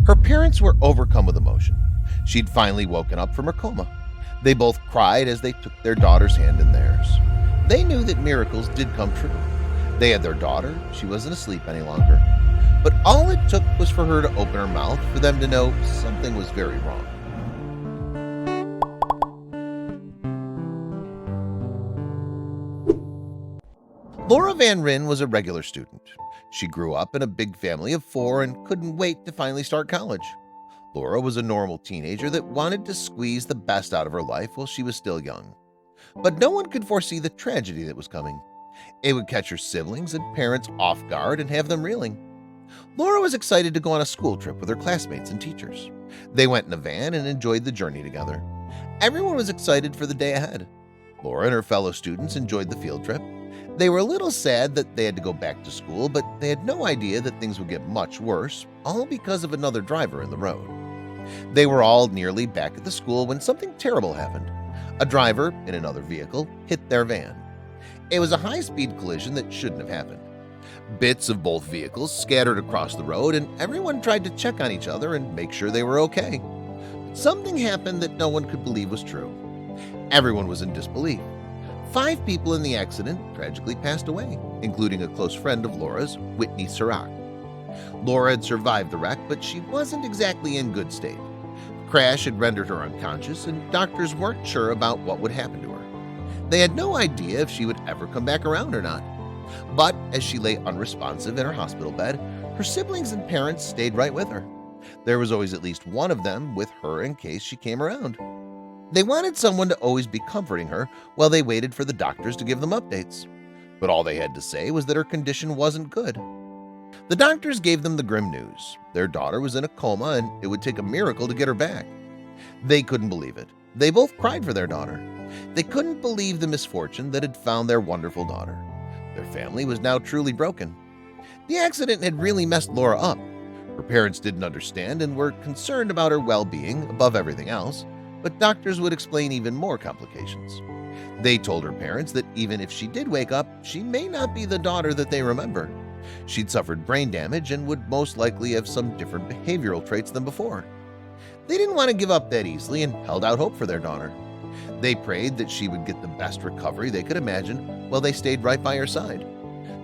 Her parents were overcome with emotion. She'd finally woken up from her coma. They both cried as they took their daughter's hand in theirs. They knew that miracles did come true. They had their daughter, she wasn't asleep any longer. But all it took was for her to open her mouth for them to know something was very wrong. Laura Van Ryn was a regular student. She grew up in a big family of 4 and couldn't wait to finally start college. Laura was a normal teenager that wanted to squeeze the best out of her life while she was still young. But no one could foresee the tragedy that was coming. It would catch her siblings and parents off guard and have them reeling. Laura was excited to go on a school trip with her classmates and teachers. They went in a van and enjoyed the journey together. Everyone was excited for the day ahead. Laura and her fellow students enjoyed the field trip. They were a little sad that they had to go back to school, but they had no idea that things would get much worse, all because of another driver in the road. They were all nearly back at the school when something terrible happened. A driver in another vehicle hit their van. It was a high-speed collision that shouldn't have happened. Bits of both vehicles scattered across the road, and everyone tried to check on each other and make sure they were okay. But something happened that no one could believe was true. Everyone was in disbelief. 5 people in the accident tragically passed away, including a close friend of Laura's, Whitney Sirach. Laura had survived the wreck, but she wasn't exactly in good state. The crash had rendered her unconscious, and doctors weren't sure about what would happen to her. They had no idea if she would ever come back around or not. But as she lay unresponsive in her hospital bed, her siblings and parents stayed right with her. There was always at least one of them with her in case she came around. They wanted someone to always be comforting her while they waited for the doctors to give them updates. But all they had to say was that her condition wasn't good. The doctors gave them the grim news. Their daughter was in a coma and it would take a miracle to get her back. They couldn't believe it. They both cried for their daughter. They couldn't believe the misfortune that had found their wonderful daughter. Their family was now truly broken. The accident had really messed Laura up. Her parents didn't understand and were concerned about her well-being above everything else, but doctors would explain even more complications. They told her parents that even if she did wake up, she may not be the daughter that they remember. She'd suffered brain damage and would most likely have some different behavioral traits than before. They didn't want to give up that easily and held out hope for their daughter. They prayed that she would get the best recovery they could imagine while they stayed right by her side.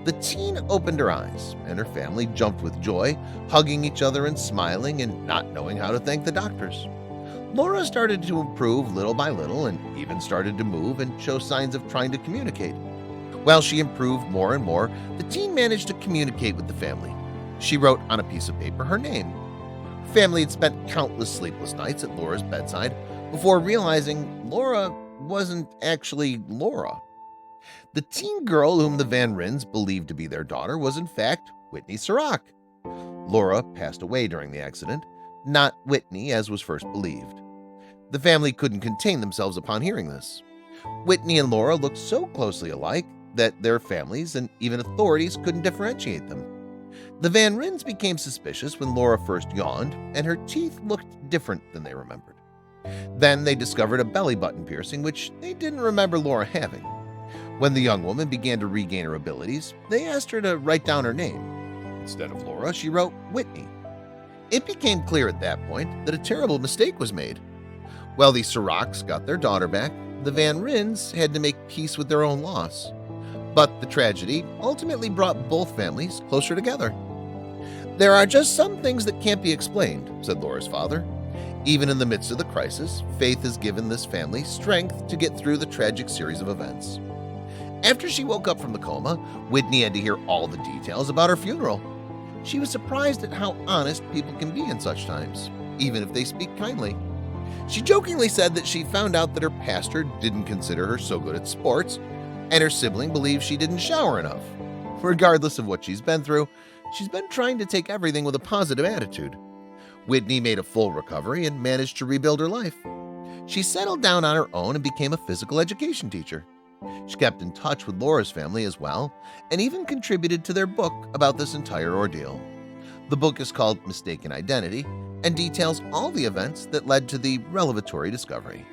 The teen opened her eyes, and her family jumped with joy, hugging each other and smiling and not knowing how to thank the doctors. Laura started to improve little by little and even started to move and show signs of trying to communicate. While she improved more and more, the teen managed to communicate with the family. She wrote on a piece of paper her name. Her family had spent countless sleepless nights at Laura's bedside before realizing Laura wasn't actually Laura. The teen girl whom the Van Ryns believed to be their daughter was in fact Whitney Sirach. Laura passed away during the accident, not Whitney as was first believed. The family couldn't contain themselves upon hearing this. Whitney and Laura looked so closely alike that their families and even authorities couldn't differentiate them. The Van Ryns became suspicious when Laura first yawned and her teeth looked different than they remembered. Then they discovered a belly button piercing which they didn't remember Laura having. When the young woman began to regain her abilities, they asked her to write down her name. Instead of Laura, she wrote Whitney. It became clear at that point that a terrible mistake was made. While the Sirachs got their daughter back, the Van Ryns had to make peace with their own loss. But the tragedy ultimately brought both families closer together. "There are just some things that can't be explained," said Laura's father. "Even in the midst of the crisis, faith has given this family strength to get through the tragic series of events." After she woke up from the coma, Whitney had to hear all the details about her funeral. She was surprised at how honest people can be in such times, even if they speak kindly. She jokingly said that she found out that her pastor didn't consider her so good at sports, and her sibling believed she didn't shower enough. Regardless of what she's been through, she's been trying to take everything with a positive attitude. Whitney made a full recovery and managed to rebuild her life. She settled down on her own and became a physical education teacher. She kept in touch with Laura's family as well, and even contributed to their book about this entire ordeal. The book is called Mistaken Identity and details all the events that led to the revelatory discovery.